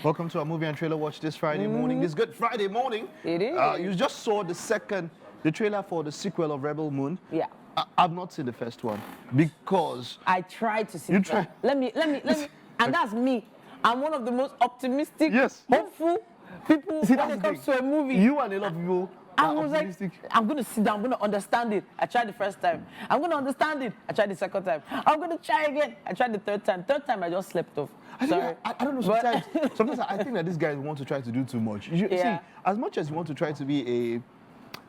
Welcome to our movie and trailer watch this Friday morning. This Good Friday morning. It is. You just saw the trailer for the sequel of Rebel Moon. Yeah. I've not seen the first one because I tried to see. You the first. tried. Let me, and that's me. I'm one of the most optimistic, Yes. hopeful people See, when that's it the comes thing. to a movie. You and a lot of people I are was like, optimistic. I'm going to sit down, I'm going to understand it. I tried the first time. I'm going to understand it. I tried the second time. I'm going to try again. I tried the third time. Third time, I just slept off. Sorry. I don't know, sometimes I think that these guys want to try to do too much. See, as much as you want to try to be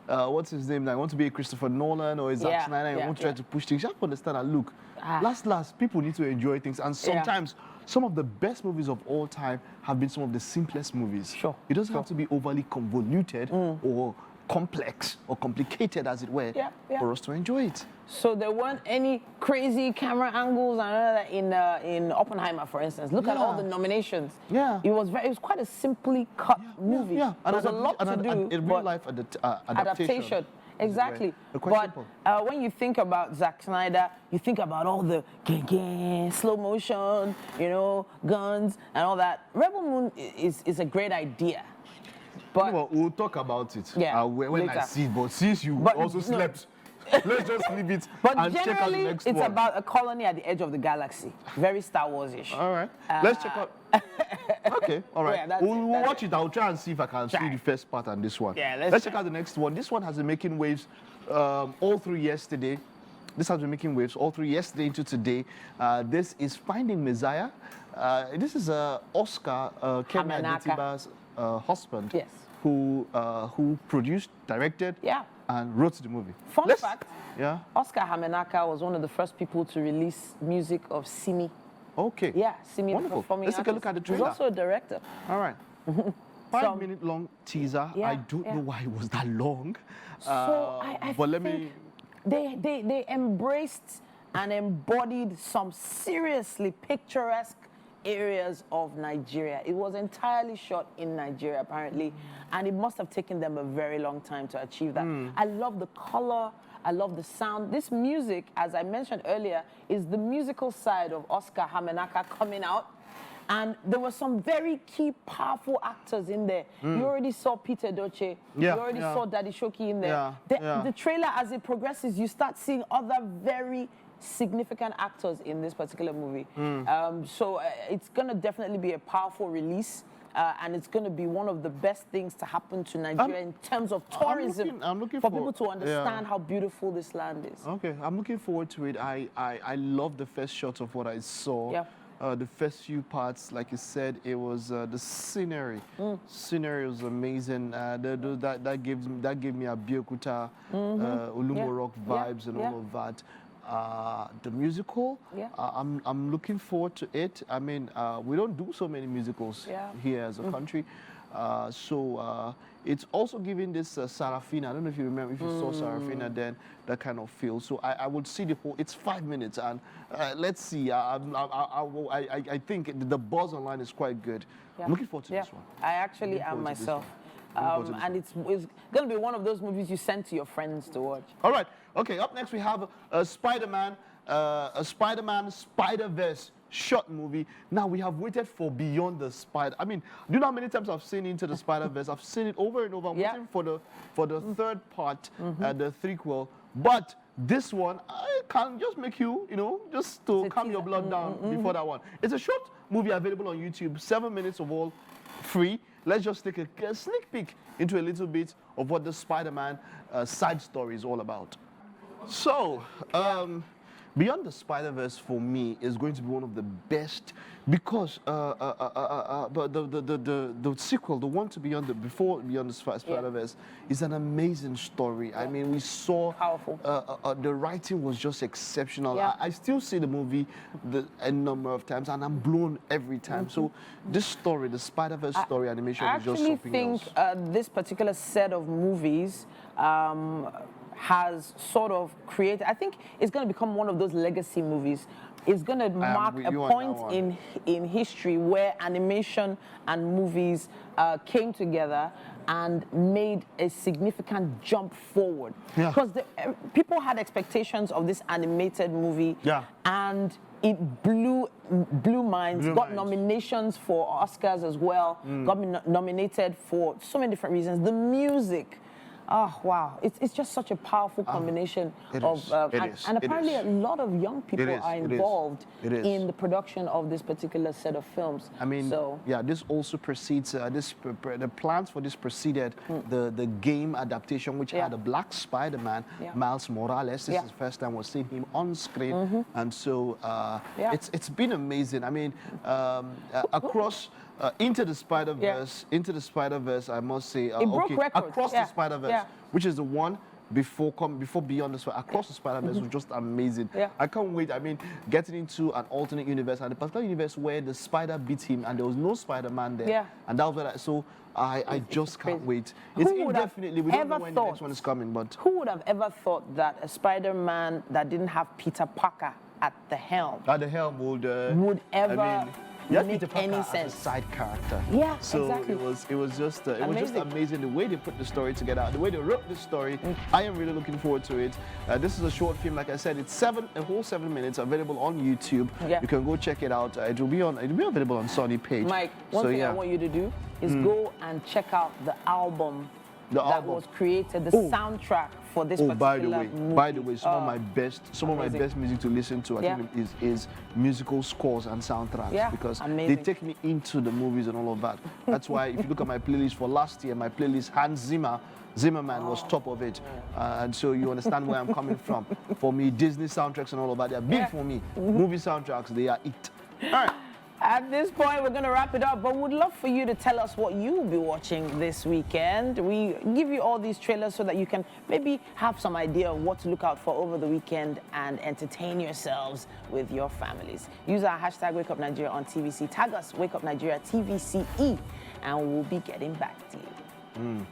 a, what's his name now? I want to be a Christopher Nolan or a Zack Snyder, and you want to try to push things. You have to understand that, look, last, people need to enjoy things. And sometimes, some of the best movies of all time have been some of the simplest movies. Sure. It doesn't have to be overly convoluted or complex or complicated, as it were, for us to enjoy it. So there weren't any crazy camera angles and all that in Oppenheimer, for instance. Look at all the nominations. Yeah. It was quite a simply cut movie. Yeah. There was a lot to do. In real life adaptation. Exactly. But when you think about Zack Snyder, you think about all the slow motion, guns and all that. Rebel Moon is a great idea. But well, we'll talk about it when later. I see it. But since you also slept, let's just leave it and check out the next one. It's about a colony at the edge of the galaxy. Very Star Wars-ish. All right. Let's check out. Okay, all right. We'll watch it. I'll try and see if I can see the first part on this one. Yeah, let's check out the next one. This one has been making waves all through yesterday. This has been making waves all through yesterday into today. This is Finding Messiah. This is Oscar Kenya Adetiba's husband, who produced, directed, and wrote the movie. Fun fact, Oscar Hamenaka was one of the first people to release music of Simi. Okay. Yeah, Simi. Wonderful. Let's take a look at the trailer. He's also a director. All right. 5-minute long teaser. I don't know why it was that long. So I think they embraced and embodied some seriously picturesque areas of Nigeria. It was entirely shot in Nigeria, apparently, and it must have taken them a very long time to achieve that. I love the color. I love the sound. This music, as I mentioned earlier, is the musical side of Oscar Hamenaka coming out. And there were some very key, powerful actors in there. You already saw Peter Doce. You already saw Daddy Shoki in there. The trailer, as it progresses, you start seeing other very significant actors in this particular movie. So it's going to definitely be a powerful release. And it's going to be one of the best things to happen to Nigeria in terms of tourism. I'm looking for people to understand how beautiful this land is. Okay, I'm looking forward to it. I love the first shot of what I saw. The first few parts, like you said, it was the scenery. Scenery was amazing. That gave me a Abeokuta, Olumbo Rock vibes and all of that. The musical, I'm looking forward to it. I mean, we don't do so many musicals here as a country. So it's also giving this Sarafina, I don't know if you remember, if you saw Sarafina then, that kind of feel. So I would see the whole, it's 5 minutes, and let's see. I think the buzz online is quite good. I'm looking forward to this one. I actually am myself. And it's going to be one of those movies you send to your friends to watch. All right. Okay, up next we have a Spider-Man Spider-Verse short movie. Now we have waited for Beyond the Spider. I mean, do you know how many times I've seen Into the Spider-Verse? I've seen it over and over. I'm waiting for the third part, the threequel. But this one, I can just make you, just to calm your blood down before that one. It's a short movie available on YouTube, 7 minutes of all, free. Let's just take a sneak peek into a little bit of what the Spider-Man side story is all about. So, Beyond the Spider-Verse for me is going to be one of the best because the sequel, the one to before Beyond the Spider-Verse, is an amazing story. I mean, we saw the writing was just exceptional. I still see the movie a number of times, and I'm blown every time. So this story, the Spider-Verse story animation, is just something else. I actually think this particular set of movies has sort of created, I think it's going to become one of those legacy movies. It's going to mark a point in history where animation and movies came together and made a significant jump forward. Because people had expectations of this animated movie, and it blew minds, got nominations for Oscars as well, got nominated for so many different reasons. The music, oh wow, it's just such a powerful combination of, and apparently a lot of young people are involved in the production of this particular set of films. I mean, this also precedes, the plans for this preceded the game adaptation, which had a black Spider-Man, Miles Morales. This is the first time we're seeing him on screen, and so it's been amazing. I mean, across Into the Spider-Verse, I must say, it broke records. Across the Spider-Verse, which is the one before Beyond the Spider, Across the Spider-Verse was just amazing. I can't wait. I mean, getting into an alternate universe, and the particular universe where the spider beat him and there was no Spider-Man there, and that was what so I just can't wait. It's indefinitely. We don't know when the next one is coming, but who would have ever thought that a Spider-Man that didn't have Peter Parker at the helm would ever make any sense? As a side character. So exactly. it was just amazing the way they put the story together, the way they wrote the story. I am really looking forward to it. This is a short film, like I said. It's a whole 7 minutes, available on YouTube. You can go check it out. It'll be available on Sony page. Mike, one thing I want you to do is go and check out the album that was created, the soundtrack for this particular movie. By the way, some of my best music to listen to, I think, is musical scores and soundtracks, because they take me into the movies and all of that. That's why if you look at my playlist for last year, my playlist Hans Zimmerman was top of it, and so you understand where I'm coming from. For me, Disney soundtracks and all of that, they're big for me. Movie soundtracks, they are it. All right. At this point, we're going to wrap it up, but we'd love for you to tell us what you'll be watching this weekend. We give you all these trailers so that you can maybe have some idea of what to look out for over the weekend and entertain yourselves with your families. Use our hashtag WakeUpNigeria on TVC. Tag us, WakeUpNigeria TVCE, and we'll be getting back to you.